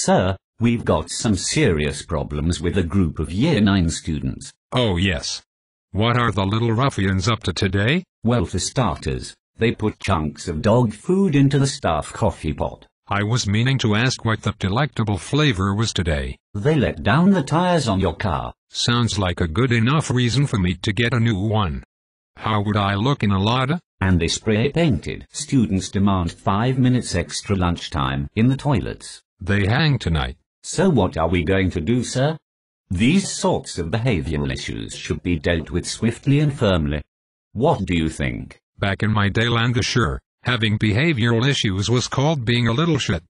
Sir, we've got some serious problems with a group of Year 9 students. Oh yes. What are the little ruffians up to today? Well, for starters, they put chunks of dog food into the staff coffee pot. I was meaning to ask what the delectable flavor was today. They let down the tires on your car. Sounds like a good enough reason for me to get a new one. How would I look in a Lada? And they spray painted. Students demand 5 minutes extra lunchtime in the toilets. They hang tonight. So what are we going to do, sir? These sorts of behavioral issues should be dealt with swiftly and firmly. What do you think? Back in my day, Lancashire, having behavioral issues was called being a little shit.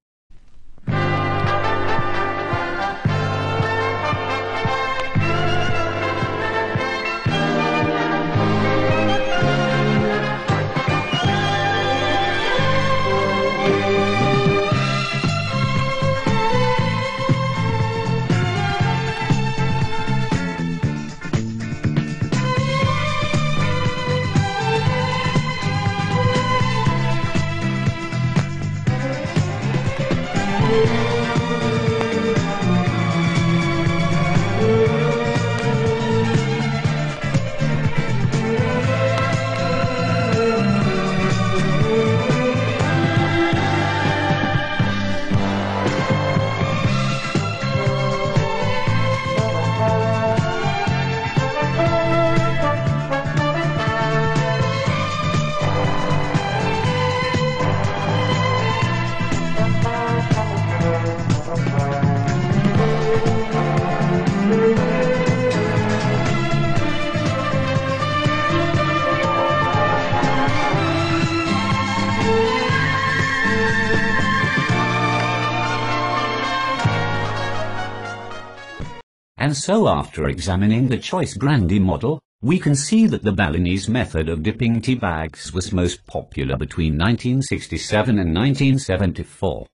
And so after examining the choice brandy model, we can see that the Balinese method of dipping tea bags was most popular between 1967 and 1974.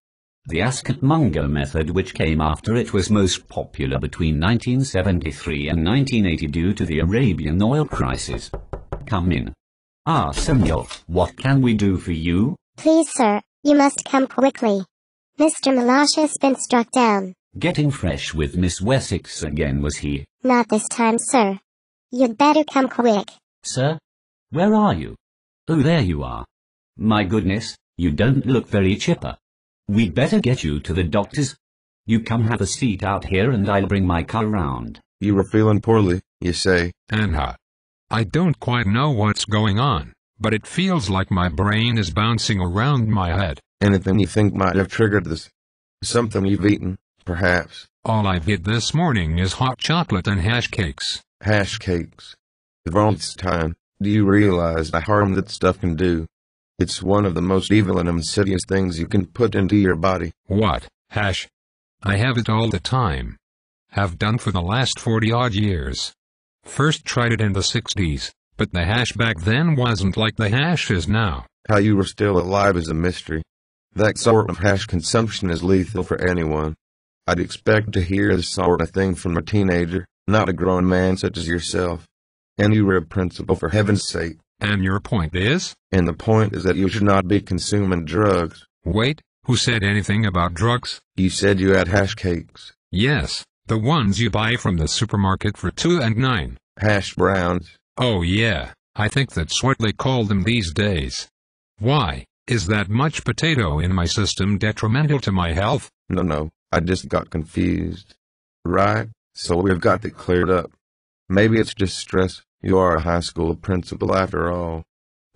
The Ascot Mungo method, which came after it, was most popular between 1973 and 1980 due to the Arabian oil crisis. Come in. Ah, senor, what can we do for you? Please, sir, you must come quickly. Mr. Molossia's been struck down. Getting fresh with Miss Wessex again, was he? Not this time, sir. You'd better come quick. Sir? Where are you? Oh, there you are. My goodness, you don't look very chipper. We'd better get you to the doctor's. You come have a seat out here and I'll bring my car round. You were feeling poorly, you say? Anha. I don't quite know what's going on, but it feels like my brain is bouncing around my head. Anything you think might have triggered this? Something you've eaten, perhaps? All I've eaten this morning is hot chocolate and hash cakes. Hash cakes. For its time, do you realize the harm that stuff can do? It's one of the most evil and insidious things you can put into your body. What? Hash? I have it all the time. Have done for the last 40-odd years. First tried it in the 60s, but the hash back then wasn't like the hash is now. How you were still alive is a mystery. That sort of hash consumption is lethal for anyone. I'd expect to hear this sort of thing from a teenager, not a grown man such as yourself. And you were a principal, for heaven's sake. And your point is? And the point is that you should not be consuming drugs. Wait, who said anything about drugs? You said you had hash cakes. Yes, the ones you buy from the supermarket for $2.99. Hash browns. Oh yeah, I think that's what they call them these days. Why, is that much potato in my system detrimental to my health? No, I just got confused. Right, so we've got that cleared up. Maybe it's just stress. You are a high school principal after all.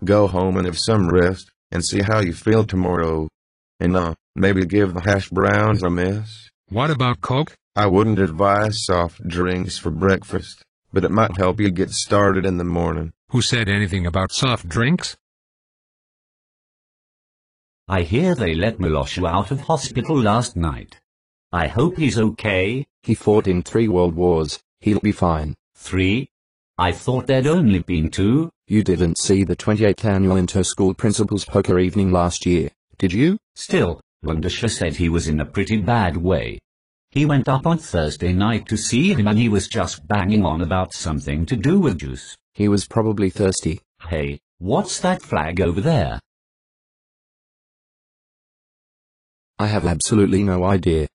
Go home and have some rest, and see how you feel tomorrow. And maybe give the hash browns a miss. What about Coke? I wouldn't advise soft drinks for breakfast, but it might help you get started in the morning. Who said anything about soft drinks? I hear they let Molossia out of hospital last night. I hope he's okay. He fought in 3 world wars. He'll be fine. 3? I thought there'd only been 2. You didn't see the 28th annual inter-school principals poker evening last year, did you? Still, Lancashire said he was in a pretty bad way. He went up on Thursday night to see him and he was just banging on about something to do with juice. He was probably thirsty. Hey, what's that flag over there? I have absolutely no idea.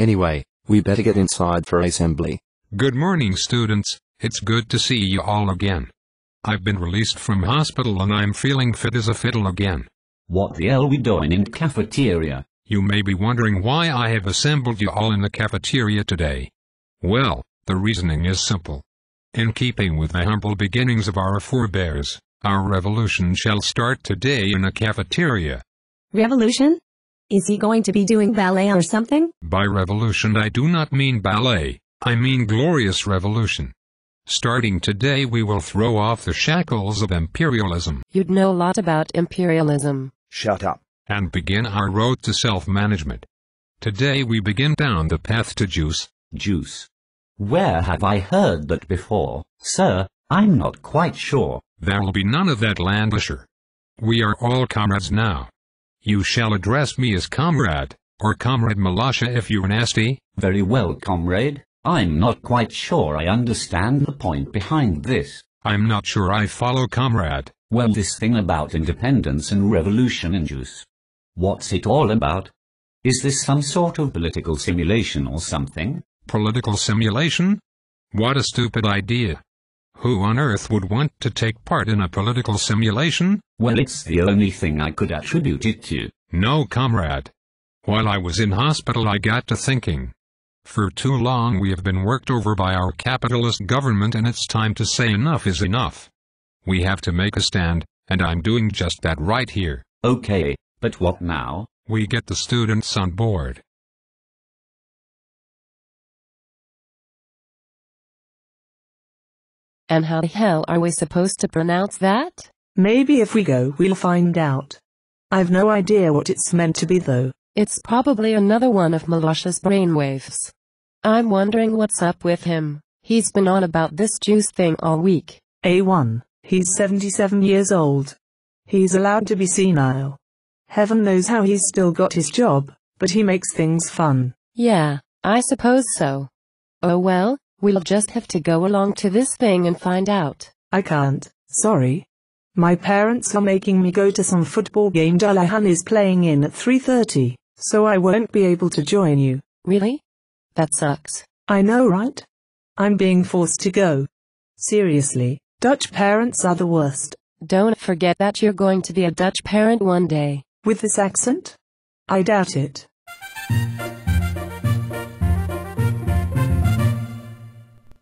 Anyway, we better get inside for assembly. Good morning, students. It's good to see you all again. I've been released from hospital and I'm feeling fit as a fiddle again. What the hell we doing in cafeteria? You may be wondering why I have assembled you all in the cafeteria today. Well, the reasoning is simple. In keeping with the humble beginnings of our forebears, our revolution shall start today in a cafeteria. Revolution? Is he going to be doing ballet or something? By revolution I do not mean ballet, I mean glorious revolution. Starting today we will throw off the shackles of imperialism. You'd know a lot about imperialism. Shut up. And begin our road to self-management. Today we begin down the path to Juice. Where have I heard that before, sir? I'm not quite sure. There will be none of that, Landisher. We are all comrades now. You shall address me as comrade, or Comrade Molossia if you're nasty. Very well, comrade. I'm not quite sure I understand the point behind this. I'm not sure I follow, comrade. Well, this thing about independence and revolution in Juice. What's it all about? Is this some sort of political simulation or something? Political simulation? What a stupid idea. Who on earth would want to take part in a political simulation? Well, it's the only thing I could attribute it to. No, comrade. While I was in hospital I got to thinking. For too long we have been worked over by our capitalist government and it's time to say enough is enough. We have to make a stand, and I'm doing just that right here. Okay, but what now? We get the students on board. And how the hell are we supposed to pronounce that? Maybe if we go we'll find out. I've no idea what it's meant to be though. It's probably another one of Molossia's brainwaves. I'm wondering what's up with him. He's been on about this juice thing all week. A1, he's 77 years old. He's allowed to be senile. Heaven knows how he's still got his job, but he makes things fun. Yeah, I suppose so. Oh well, we'll just have to go along to this thing and find out. I can't, sorry. My parents are making me go to some football game Dullahan is playing in at 3:30, so I won't be able to join you. Really? That sucks. I know, right? I'm being forced to go. Seriously, Dutch parents are the worst. Don't forget that you're going to be a Dutch parent one day. With this accent? I doubt it.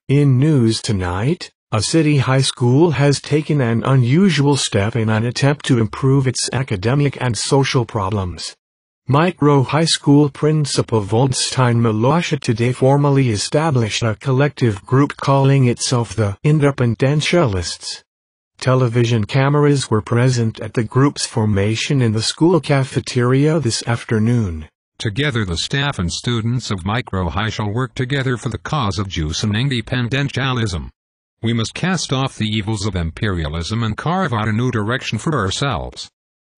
In news tonight, a city high school has taken an unusual step in an attempt to improve its academic and social problems. Micro High School Principal Waldstein Molossia today formally established a collective group calling itself the Independentialists. Television cameras were present at the group's formation in the school cafeteria this afternoon. Together the staff and students of Micro High shall work together for the cause of juice and independentialism. We must cast off the evils of imperialism and carve out a new direction for ourselves.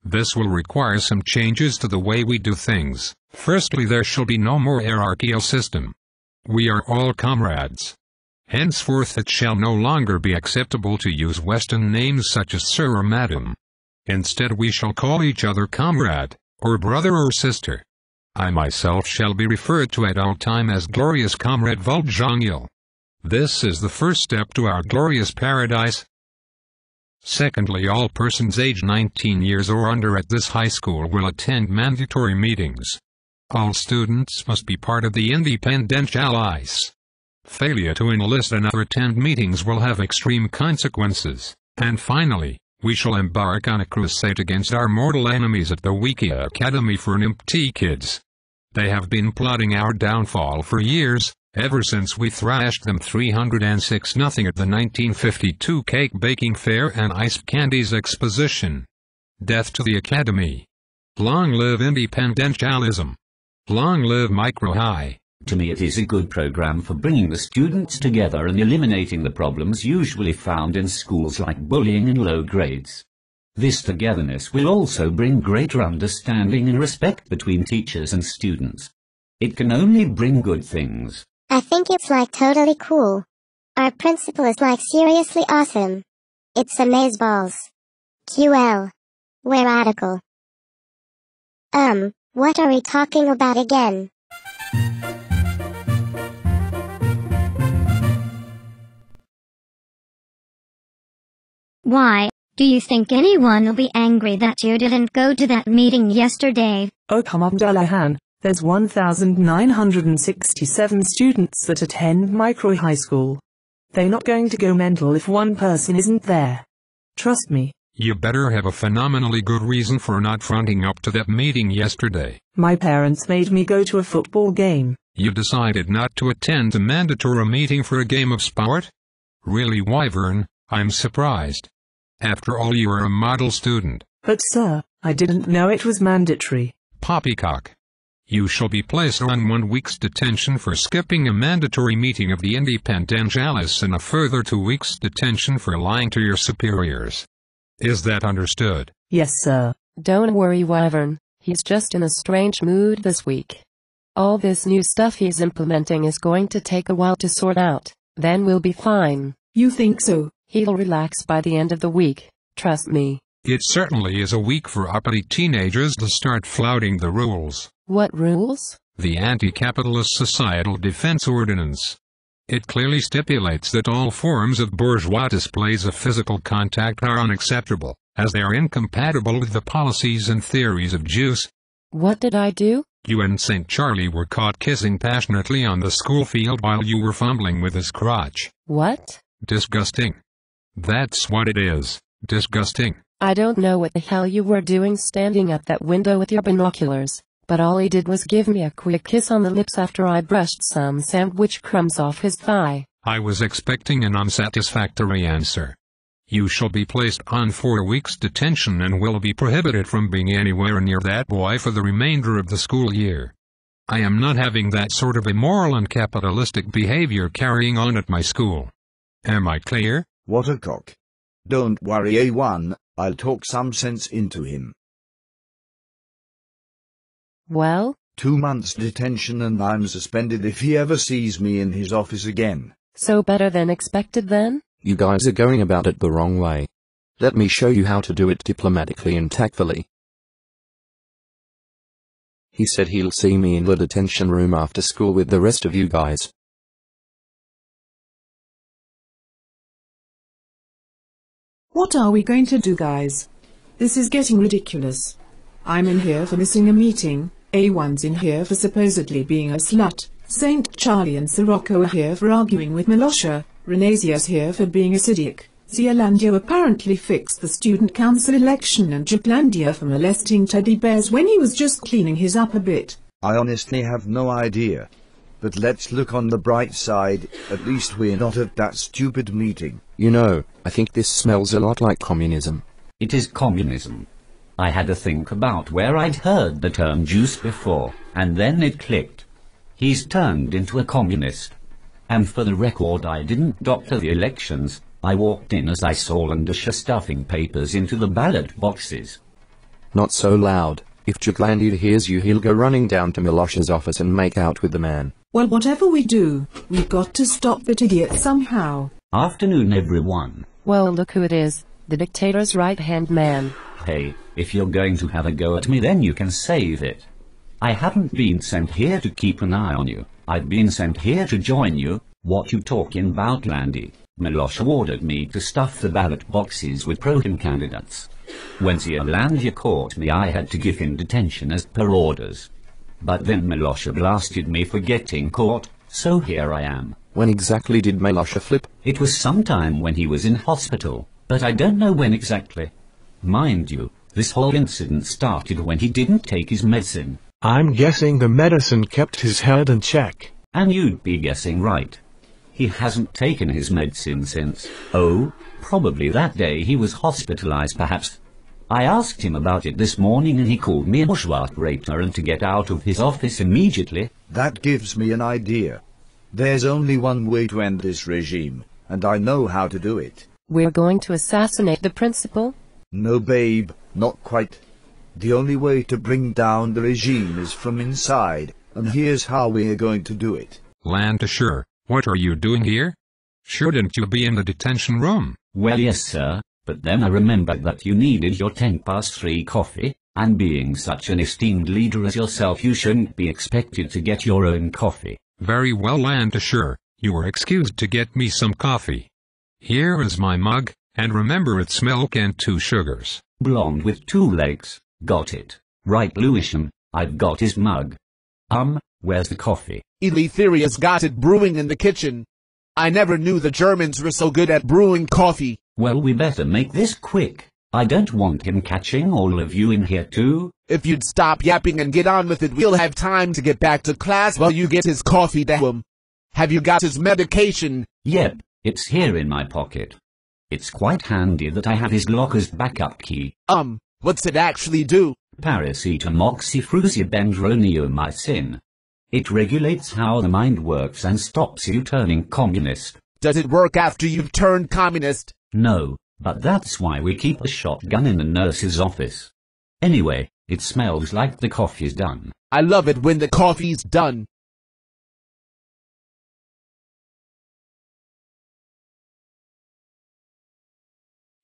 This will require some changes to the way we do things. Firstly, there shall be no more hierarchical system. We are all comrades. Henceforth it shall no longer be acceptable to use Western names such as sir or madam. Instead we shall call each other comrade, or brother or sister. I myself shall be referred to at all time as glorious comrade Vuljanil. This is the first step to our glorious paradise. Secondly, all persons aged 19 years or under at this high school will attend mandatory meetings. All students must be part of the Independentialists. Failure to enlist and or attend meetings will have extreme consequences. And finally, we shall embark on a crusade against our mortal enemies at the Wiki Academy for NIMT kids. They have been plotting our downfall for years, ever since we thrashed them 306-0 at the 1952 Cake Baking Fair and Ice Candies Exposition. Death to the Academy. Long live independentialism. Long live Micro High. To me it is a good program for bringing the students together and eliminating the problems usually found in schools like bullying and low grades. This togetherness will also bring greater understanding and respect between teachers and students. It can only bring good things. I think it's like totally cool. Our principal is like seriously awesome. It's amazeballs. QL. We're radical. What are we talking about again? Why? Do you think anyone will be angry that you didn't go to that meeting yesterday? Oh come on Dullahan, there's 1,967 students that attend micro high school. They're not going to go mental if one person isn't there. Trust me. You better have a phenomenally good reason for not fronting up to that meeting yesterday. My parents made me go to a football game. You decided not to attend a mandatory meeting for a game of sport? Really, Wyvern, I'm surprised. After all, you are a model student. But sir, I didn't know it was mandatory. Poppycock. You shall be placed on 1 week's detention for skipping a mandatory meeting of the Independenciales and a further 2 weeks' detention for lying to your superiors. Is that understood? Yes sir. Don't worry, Wyvern, he's just in a strange mood this week. All this new stuff he's implementing is going to take a while to sort out, then we'll be fine. You think so? He'll relax by the end of the week, trust me. It certainly is a week for uppity teenagers to start flouting the rules. What rules? The Anti-Capitalist Societal Defense Ordinance. It clearly stipulates that all forms of bourgeois displays of physical contact are unacceptable, as they are incompatible with the policies and theories of Juice. What did I do? You and St. Charlie were caught kissing passionately on the school field while you were fumbling with his crotch. What? Disgusting. That's what it is. Disgusting. I don't know what the hell you were doing standing at that window with your binoculars, but all he did was give me a quick kiss on the lips after I brushed some sandwich crumbs off his thigh. I was expecting an unsatisfactory answer. You shall be placed on 4 weeks' detention and will be prohibited from being anywhere near that boy for the remainder of the school year. I am not having that sort of immoral and capitalistic behavior carrying on at my school. Am I clear? What a cock. Don't worry A1, I'll talk some sense into him. Well? 2 months detention and I'm suspended if he ever sees me in his office again. So better than expected then? You guys are going about it the wrong way. Let me show you how to do it diplomatically and tactfully. He said he'll see me in the detention room after school with the rest of you guys. What are we going to do, guys? This is getting ridiculous. I'm in here for missing a meeting, A1's in here for supposedly being a slut, St. Charlie and Sirocco are here for arguing with Molossia, Renazia's here for being acidic, Zealandia apparently fixed the student council election, and Japlandia for molesting teddy bears when he was just cleaning his up a bit. I honestly have no idea. But let's look on the bright side, at least we're not at that stupid meeting. You know, I think this smells a lot like communism. It is communism. I had to think about where I'd heard the term juice before, and then it clicked. He's turned into a communist. And for the record, I didn't doctor the elections. I walked in as I saw Landisha stuffing papers into the ballot boxes. Not so loud. If Japlandia hears you, he'll go running down to Moloshia's office and make out with the man. Well, whatever we do, we've got to stop that idiot somehow. Afternoon, everyone. Well, look who it is, the dictator's right-hand man. Hey, if you're going to have a go at me, then you can save it. I haven't been sent here to keep an eye on you. I've been sent here to join you. What you talking about, Landy? Molossia ordered me to stuff the ballot boxes with pro-him candidates. When Zealandia caught me, I had to give him detention as per orders. But then Molossia blasted me for getting caught, so here I am. When exactly did Molossia flip? It was sometime when he was in hospital, but I don't know when exactly. Mind you, this whole incident started when he didn't take his medicine. I'm guessing the medicine kept his head in check. And you'd be guessing right. He hasn't taken his medicine since, probably that day he was hospitalized perhaps. I asked him about it this morning and he called me a Schwartreiter and to get out of his office immediately. That gives me an idea. There's only one way to end this regime, and I know how to do it. We're going to assassinate the principal? No, babe, not quite. The only way to bring down the regime is from inside, and here's how we're going to do it. Landisher, what are you doing here? Shouldn't you be in the detention room? Well, yes, sir. But then I remembered that you needed your 3 coffee, and being such an esteemed leader as yourself, you shouldn't be expected to get your own coffee. Very well, Landisher, you are excused to get me some coffee. Here is my mug, And remember, it's milk and 2 sugars. Blonde with 2 legs. Got it. Right, Lewisham, I've got his mug. Where's the coffee? Eleutheria's got it brewing in the kitchen. I never knew the Germans were so good at brewing coffee. Well, we better make this quick. I don't want him catching all of you in here too. If you'd stop yapping and get on with it, we'll have time to get back to class while you get his coffee down. Have you got his medication? Yep, it's here in my pocket. It's quite handy that I have his locker's backup key. What's it actually do? Paracetamol-oxyfrucibendroniomycin. It regulates how the mind works and stops you turning communist. Does it work after you've turned communist? No, but that's why we keep a shotgun in the nurse's office. Anyway, it smells like the coffee's done. I love it when the coffee's done.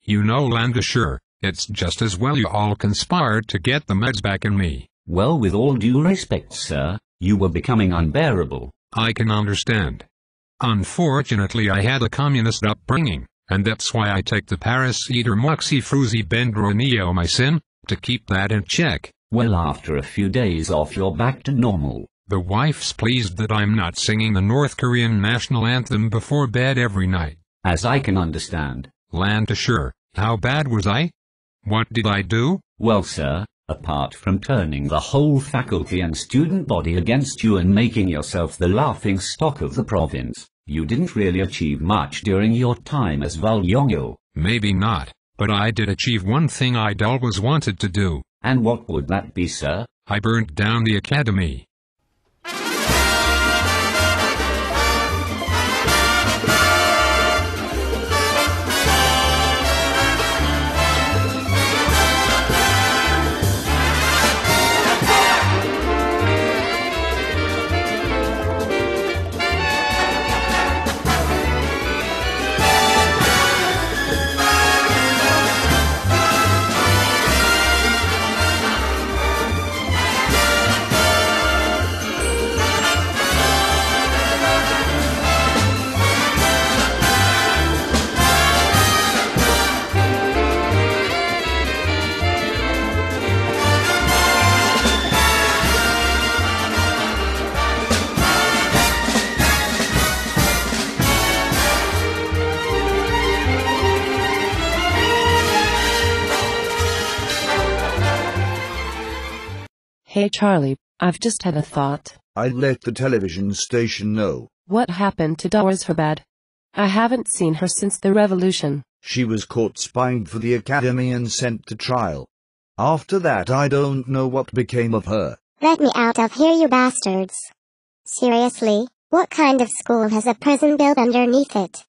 You know, Lancashire, it's just as well you all conspired to get the meds back in me. Well, with all due respect, sir, you were becoming unbearable. I can understand. Unfortunately, I had a communist upbringing, and that's why I take the paracetamol-oxyfrucibendroniomycin, to keep that in check. Well, after a few days off, you're back to normal. The wife's pleased that I'm not singing the North Korean national anthem before bed every night. As I can understand. Lancashire, how bad was I? What did I do? Well, sir, apart from turning the whole faculty and student body against you and making yourself the laughing stock of the province, you didn't really achieve much during your time as Valyongyal. Maybe not, but I did achieve one thing I'd always wanted to do. And what would that be, sir? I burnt down the academy. Hey Charlie, I've just had a thought. I let the television station know. What happened to Doris Herbad? I haven't seen her since the revolution. She was caught spying for the academy and sent to trial. After that, I don't know what became of her. Let me out of here, you bastards. Seriously, what kind of school has a prison built underneath it?